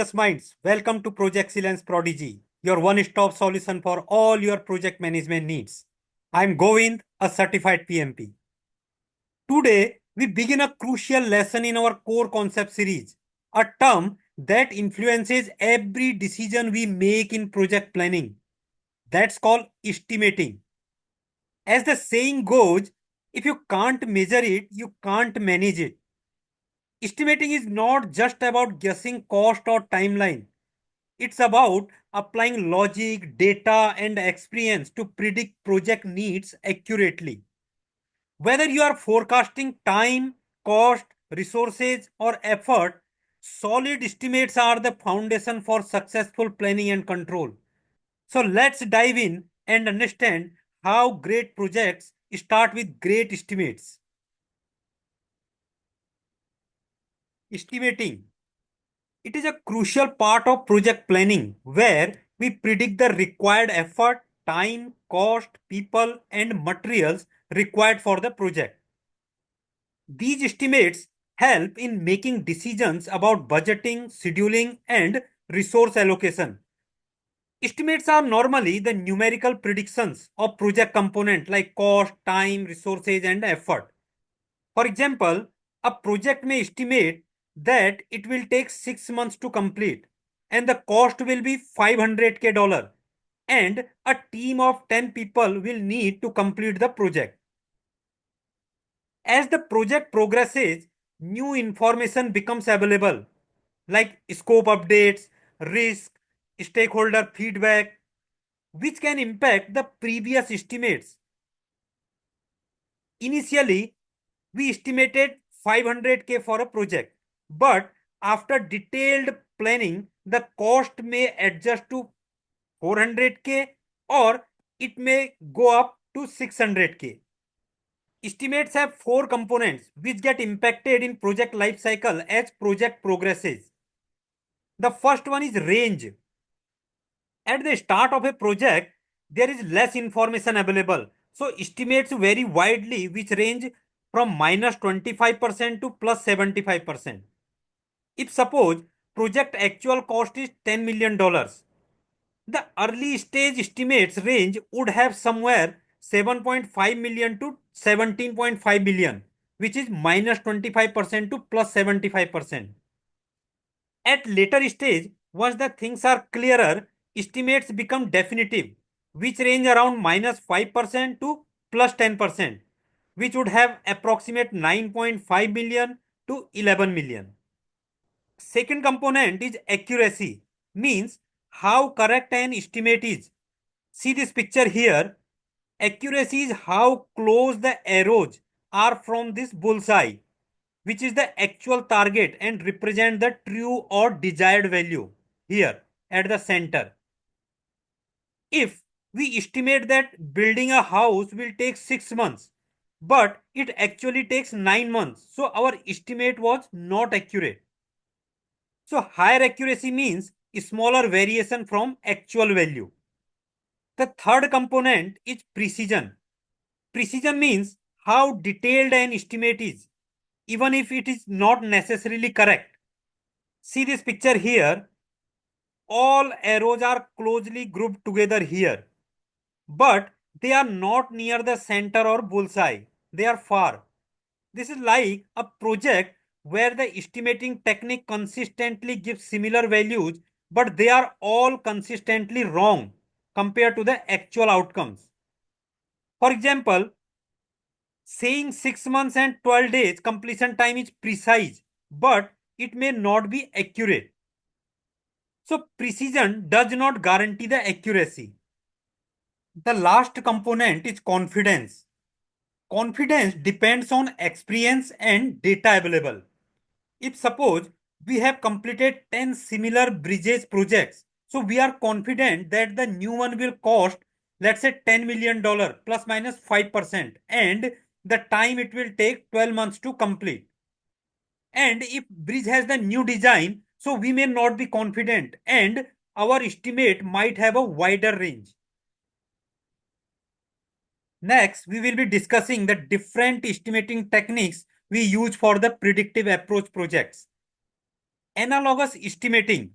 curious minds, welcome to Project Excellence Prodigy, your one-stop solution for all your project management needs. I'm Govind, a certified PMP. Today, we begin a crucial lesson in our core concept series, a term that influences every decision we make in project planning. That's called estimating. As the saying goes, if you can't measure it, you can't manage it. Estimating is not just about guessing cost or timeline. It's about applying logic, data, and experience to predict project needs accurately. Whether you are forecasting time, cost, resources, or effort, solid estimates are the foundation for successful planning and control. So let's dive in and understand how great projects start with great estimates. Estimating. It is a crucial part of project planning where we predict the required effort, time, cost, people, and materials required for the project. These estimates help in making decisions about budgeting, scheduling, and resource allocation. Estimates are normally the numerical predictions of project component like cost, time, resources, and effort. For example, a project may estimate that it will take 6 months to complete and the cost will be 500k dollar and a team of 10 people will need to complete the project. As the project progresses, new information becomes available like scope updates, risk, stakeholder feedback, which can impact the previous estimates. Initially, we estimated 500k for a project, but after detailed planning, the cost may adjust to 400k or it may go up to 600k. Estimates have four components which get impacted in project life cycle as project progresses. The first one is range. At the start of a project, there is less information available. So estimates vary widely, which range from minus 25% to plus 75%. If suppose project actual cost is $10 million, the early stage estimates range would have somewhere 7.5 million to 17.5 million, which is minus 25% to plus 75%. At later stage, once the things are clearer, estimates become definitive, which range around minus 5% to plus 10%, which would have approximate 9.5 million to 11 million. Second component is accuracy, means how correct an estimate is. See this picture here. Accuracy is how close the arrows are from this bullseye, which is the actual target and represent the true or desired value here at the center. If we estimate that building a house will take 6 months, but it actually takes 9 months, so our estimate was not accurate. So higher accuracy means smaller variation from actual value. The third component is precision. Precision means how detailed an estimate is, even if it is not necessarily correct. See this picture here. All arrows are closely grouped together here, but they are not near the center or bullseye. They are far. This is like a project where the estimating technique consistently gives similar values, but they are all consistently wrong compared to the actual outcomes. For example, saying 6 months and 12 days completion time is precise, but it may not be accurate. So, precision does not guarantee the accuracy. The last component is confidence. Confidence depends on experience and data available. If suppose we have completed 10 similar bridges projects, so we are confident that the new one will cost, let's say $10 million plus minus 5%, and the time it will take 12 months to complete. And if bridge has the new design, so we may not be confident and our estimate might have a wider range. Next, we will be discussing the different estimating techniques we use for the predictive approach projects. Analogous estimating.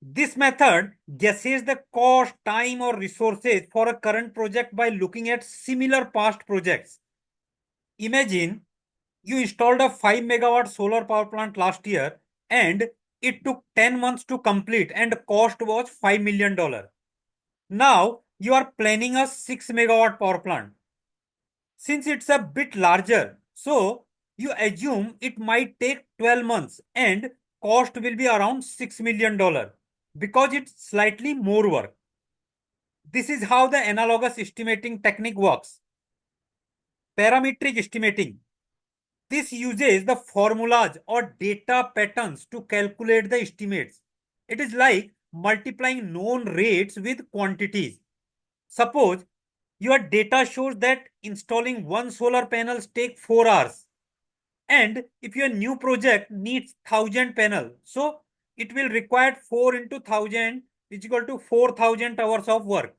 This method guesses the cost, time, or resources for a current project by looking at similar past projects. Imagine you installed a 5 megawatt solar power plant last year and it took 10 months to complete and cost was $5 million. Now you are planning a 6 megawatt power plant. Since it's a bit larger, so you assume it might take 12 months and cost will be around $6 million because it's slightly more work. This is how the analogous estimating technique works. Parametric estimating. This uses the formulas or data patterns to calculate the estimates. It is like multiplying known rates with quantities. Suppose your data shows that installing one solar panels take 4 hours. And if your new project needs 1000 panels, so it will require 4 into 1000 is equal to 4000 hours of work.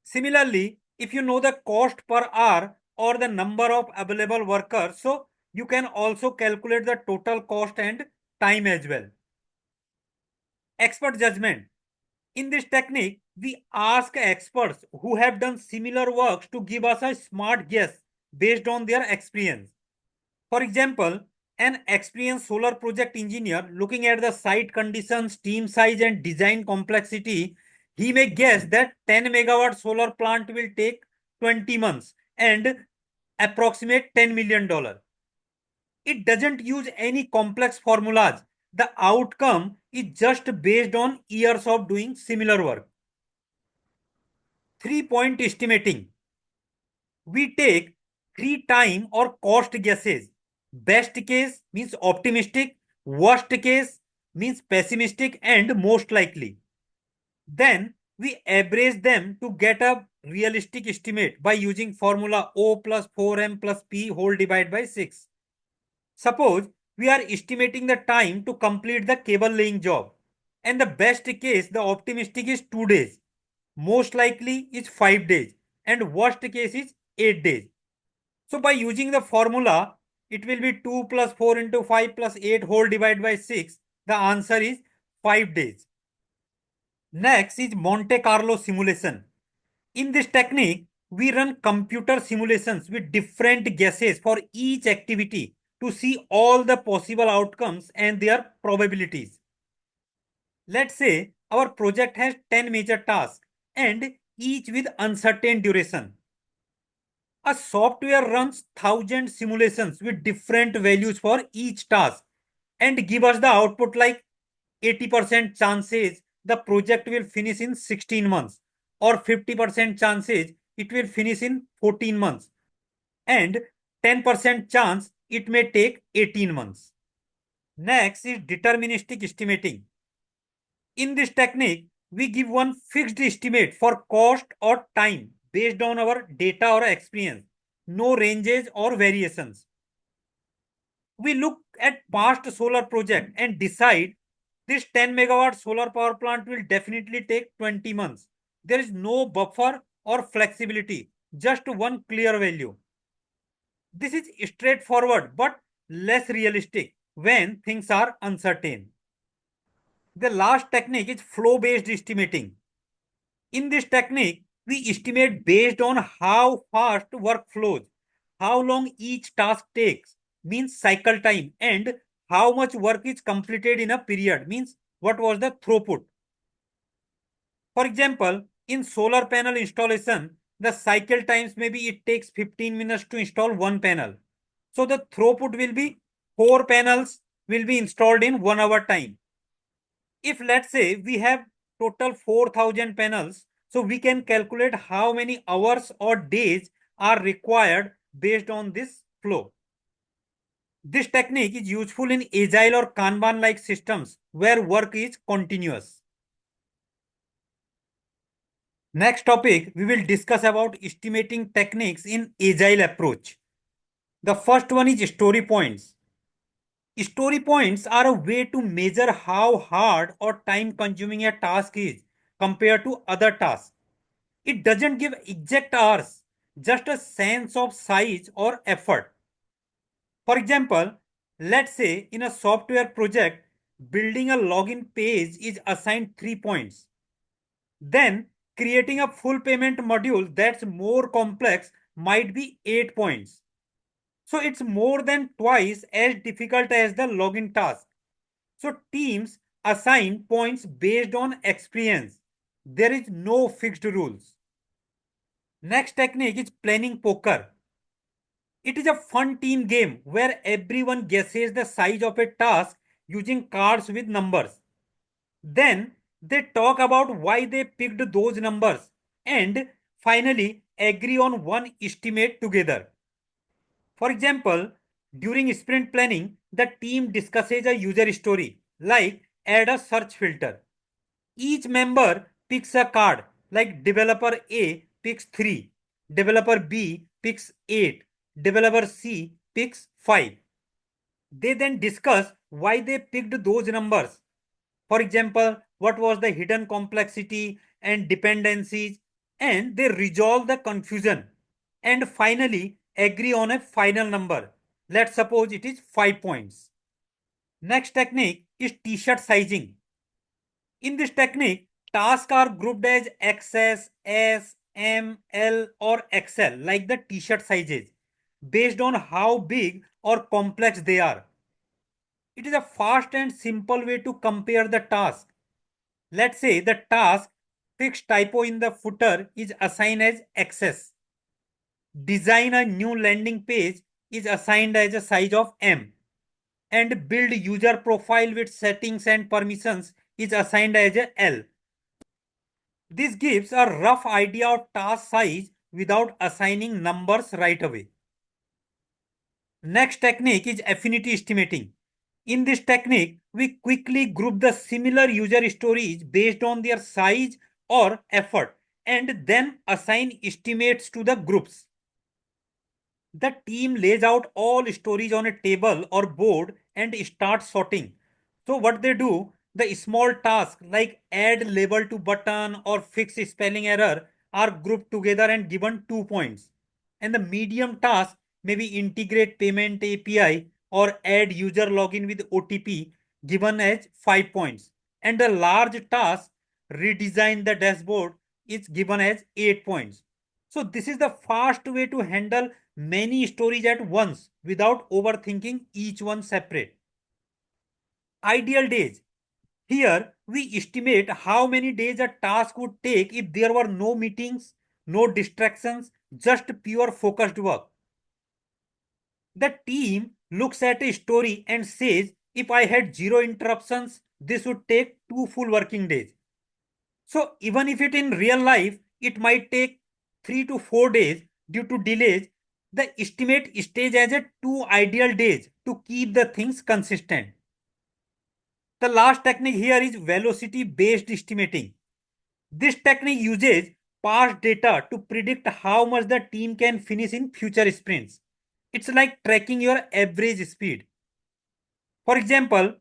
Similarly, if you know the cost per hour or the number of available workers, so you can also calculate the total cost and time as well. Expert judgment. In this technique, we ask experts who have done similar works to give us a smart guess based on their experience. For example, an experienced solar project engineer looking at the site conditions, team size, and design complexity, he may guess that 10 megawatt solar plant will take 20 months and approximate $10 million. It doesn't use any complex formulas. The outcome is just based on years of doing similar work. 3 point estimating. We take 3 time or cost guesses. Best case means optimistic, worst case means pessimistic, and most likely. Then we average them to get a realistic estimate by using formula O plus 4m plus P whole divided by 6. Suppose we are estimating the time to complete the cable laying job. And the best case, the optimistic is 2 days. Most likely is 5 days. And worst case is 8 days. So by using the formula, it will be 2 plus 4 into 5 plus 8 whole divided by 6. The answer is 5 days. Next is Monte Carlo simulation. In this technique, we run computer simulations with different guesses for each activity to see all the possible outcomes and their probabilities. Let's say our project has 10 major tasks and each with uncertain duration. A software runs 1000 simulations with different values for each task and give us the output like 80% chances the project will finish in 16 months or 50% chances it will finish in 14 months and 10% chance it may take 18 months. Next is deterministic estimating. In this technique, we give one fixed estimate for cost or time based on our data or experience, no ranges or variations. We look at past solar project and decide this 10 megawatt solar power plant will definitely take 20 months. There is no buffer or flexibility, just one clear value. This is straightforward but less realistic when things are uncertain. The last technique is flow based estimating. In this technique, we estimate based on how fast work flows, how long each task takes, means cycle time, and how much work is completed in a period, means what was the throughput. For example, in solar panel installation, the cycle times maybe it takes 15 minutes to install one panel. So the throughput will be 4 panels will be installed in 1 hour time. If let's say we have total 4000 panels, so we can calculate how many hours or days are required based on this flow. This technique is useful in agile or Kanban like systems where work is continuous. Next topic, we will discuss about estimating techniques in agile approach. The first one is story points. Story points are a way to measure how hard or time consuming a task is compared to other tasks. It doesn't give exact hours, just a sense of size or effort. For example, let's say in a software project, building a login page is assigned 3 points. Then creating a full payment module that's more complex might be 8 points. So it's more than twice as difficult as the login task. So teams assign points based on experience. There is no fixed rules. Next technique is planning poker. It is a fun team game where everyone guesses the size of a task using cards with numbers. Then they talk about why they picked those numbers and finally agree on one estimate together. For example, during sprint planning, the team discusses a user story like add a search filter. Each member picks a card like developer A picks 3, developer B picks 8, developer C picks 5. They then discuss why they picked those numbers. For example, what was the hidden complexity and dependencies, and they resolve the confusion and finally agree on a final number. Let's suppose it is 5 points. Next technique is t-shirt sizing. In this technique, tasks are grouped as XS, S, M, L, or XL, like the t-shirt sizes, based on how big or complex they are. It is a fast and simple way to compare the task. Let's say the task fixed typo in the footer is assigned as XS. Design a new landing page is assigned as a size of M. And build user profile with settings and permissions is assigned as a L. This gives a rough idea of task size without assigning numbers right away. Next technique is affinity estimating. In this technique, we quickly group the similar user stories based on their size or effort and then assign estimates to the groups. The team lays out all stories on a table or board and starts sorting. So what they do, the small tasks like add label to button or fix spelling error are grouped together and given 2 points. And the medium task maybe integrate payment API or add user login with OTP given as 5 points. And the large task redesign the dashboard is given as 8 points. So this is the fast way to handle many stories at once without overthinking each one separate. Ideal days. Here we estimate how many days a task would take if there were no meetings, no distractions, just pure focused work. The team looks at a story and says, if I had zero interruptions, this would take 2 full working days. So even if it in real life, it might take 3 to 4 days due to delays, the estimate stays as a 2 ideal days to keep the things consistent. The last technique here is velocity based estimating. This technique uses past data to predict how much the team can finish in future sprints. It's like tracking your average speed. For example,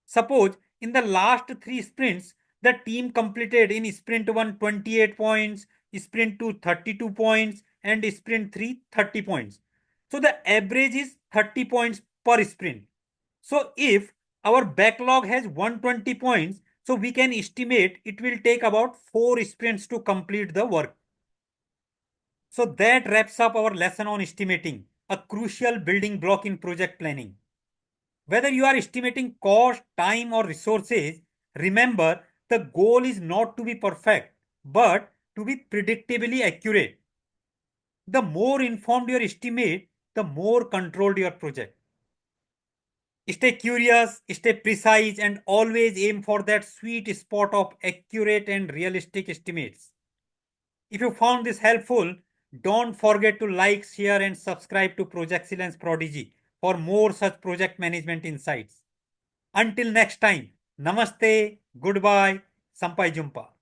suppose in the last 3 sprints, the team completed in sprint 1 28 points, sprint 2 32 points, and sprint 3 30 points. So the average is 30 points per sprint. So if our backlog has 120 points, so we can estimate it will take about 4 sprints to complete the work. So that wraps up our lesson on estimating, a crucial building block in project planning. Whether you are estimating cost, time, or resources, remember the goal is not to be perfect, but to be predictably accurate. The more informed your estimate, the more controlled your project. Stay curious, stay precise, and always aim for that sweet spot of accurate and realistic estimates. If you found this helpful, don't forget to like, share, and subscribe to Project Excellence Prodigy for more such project management insights. Until next time, namaste, goodbye, sampai jumpa.